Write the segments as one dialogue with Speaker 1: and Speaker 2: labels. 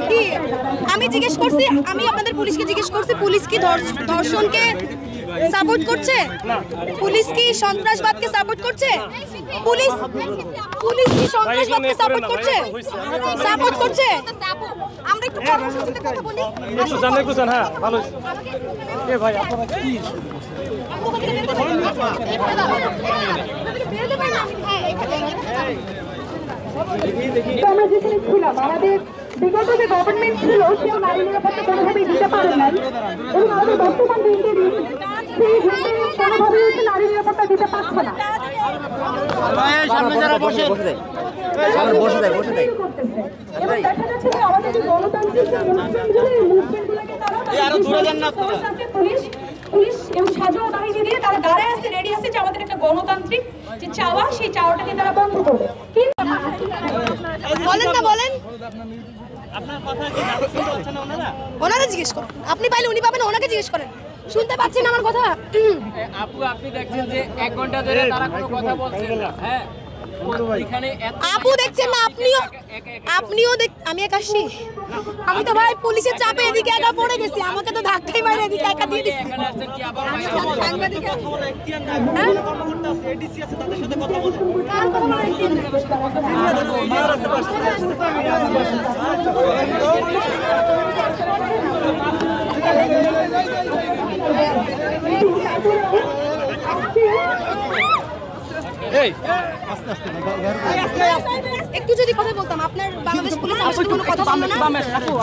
Speaker 1: কি আমি জিজ্ঞেস করছি, আমি আপনাদের পুলিশকে জিজ্ঞেস করছি, পুলিশ কি ধর্ষণকে সাপোর্ট করছে? পুলিশ কি সন্ত্রাসবাদকে সাপোর্ট করছে? পুলিশ কি সন্ত্রাসবাদকে সাপোর্ট করছে? সাপোর্ট করছে? আমরা একটু কর্মসূচিতে কথা বলি।
Speaker 2: একটু জানলে বুঝেন। হ্যাঁ ভালো এ ভাই আপনারা কি
Speaker 3: আমরা যেখানে ছিলাম, আমাদের বিগত যে গভর্নমেন্ট ছিল সেও নারী নিরাপত্তা কোনোভাবেই দিতে পারে নাই, এবং আমাদের বর্তমান সেই কোনোভাবেই হচ্ছে নারী নিরাপত্তা দিতে পারছে না। এবং দেখা যাচ্ছে যে আমাদের যে গণতান্ত্রিক পুলিশ এবং সাজোয়া বাহিনী দিয়ে তারা দাঁড়ায় আছে, রেডি আছে যে আমাদের একটা গণতান্ত্রিক যে চাওয়া, সেই চাওয়াটাকে তারা বন্ধ করবে।
Speaker 1: বলেন না, বলেন।
Speaker 2: আপনার কথা কি শুনতে পাচ্ছেন না ওনারা?
Speaker 1: ওনারা জিজ্ঞেস করেন, আপনি পাইলে উনি পাবেন, ওনাকে জিজ্ঞেস করেন। শুনতে পাচ্ছেন আমার কথা?
Speaker 4: আপু আপনি দেখছেন যে 1 ঘন্টা ধরে তারা কোনো কথা বলছে না। হ্যাঁ এখানে
Speaker 1: আপু দেখছেন না, আপনিও আমি একা আসছি। আমি তো ভাই পুলিশের চাপে এদিকে একা পড়ে গেছি, আমাকে তো ধাক্কাই মারে এদিকে একা দিয়ে দিচ্ছে।
Speaker 4: এখানে আসছেন কি আবার
Speaker 1: সাংবাদিক
Speaker 2: কথা বলে এখতিয়ার নাই, কর্মকর্তা আছে, এডিসি আছে, তাদের সাথে কথা বলে।
Speaker 1: কার কথা বলার এখতিয়ার নাই? একটু যদি কথা বলতাম, আপনার বাংলাদেশ পুলিশ আমার সাথে কোনো কথা বললো না,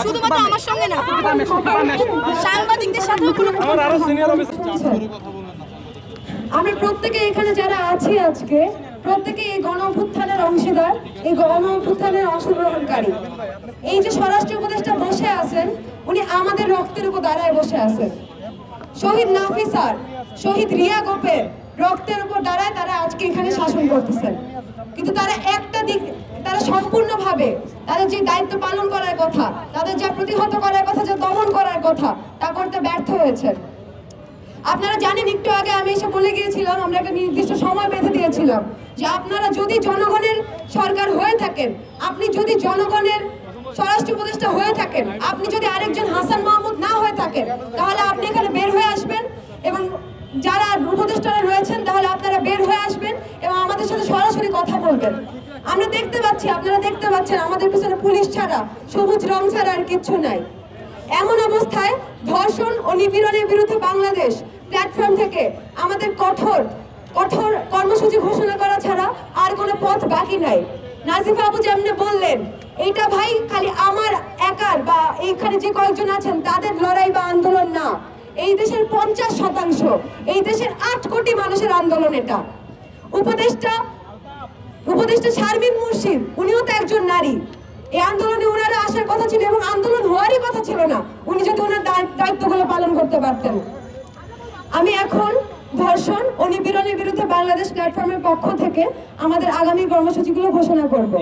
Speaker 1: শুধুমাত্র আমার সঙ্গে না, সাংবাদিকদের সাথেও কোনো কথা।
Speaker 3: আমরা প্রত্যেকে এখানে যারা আছি আজকে, প্রত্যেকে এই গণ অভ্যুত্থানের অংশীদার, এই গণ অভ্যুত্থানের অংশগ্রহণকারী। এই যে স্বরাষ্ট্র উপদেষ্টা বসে আছেন, উনি আমাদের রক্তের উপর দাঁড়ায় বসে আছেন। শহীদ নাফিসার, শহীদ রিয়া গোপের রক্তের উপর দাঁড়ায় তারা আজকে এখানে শাসন করতেছেন। কিন্তু তারা একটা দিক, তারা সম্পূর্ণভাবে তাদের যে দায়িত্ব পালন করার কথা, তাদের যা প্রতিহত করার কথা, যা দমন করার কথা, তা করতে ব্যর্থ হয়েছেন। আপনারা জানেন, একটু আগে আমি এসে বলে গিয়েছিলাম, আমরা একটা নির্দিষ্ট সময় বেঁধে দিয়েছিলাম যে আপনারা যদি জনগণের সরকার হয়ে থাকেন, আপনি যদি জনগণের স্বরাষ্ট্র উপদেষ্টা হয়ে থাকেন, আপনি যদি আরেকজন হাসান মাহমুদ না হয়ে থাকেন, তাহলে আপনি এখানে বের হয়ে আসবেন, এবং যারা উপদেষ্টারা রয়েছেন তাহলে আপনারা বের হয়ে আসবেন এবং আমাদের সাথে সরাসরি কথা বলবেন। আমরা দেখতে পাচ্ছি, আপনারা দেখতে পাচ্ছেন আমাদের পিছনে পুলিশ ছাড়া, সবুজ রং ছাড়া আর কিচ্ছু নাই। এমন অবস্থায় ধর্ষণ ও নিপীড়নের বিরুদ্ধে বাংলাদেশ প্ল্যাটফর্ম থেকে আমাদের কঠোর কর্মসূচি ঘোষণা করা ছাড়া আর কোনো পথ বাকি নাই। নাজিফা আপু যেমনি বললেন, এইটা ভাই খালি আমার একার বা এইখানে যে কয়েকজন আছেন তাদের লড়াই বা আন্দোলন না, এই দেশের 50%, এই দেশের 8 কোটি মানুষের আন্দোলন এটা। উপদেষ্টা শারমিন মুর্শিদ, উনিও তো একজন নারী। এই আন্দোলনে ওনারা আসার কথা ছিল এবং আন্দোলন হওয়ারই কথা ছিল না উনি যদি ওনার দায়িত্বগুলো পালন করতে পারতেন। আমি এখন ধর্ষণ ও নিপীড়নের বিরুদ্ধে বাংলাদেশ প্ল্যাটফর্মের পক্ষ থেকে আমাদের আগামী কর্মসূচিগুলো ঘোষণা করব।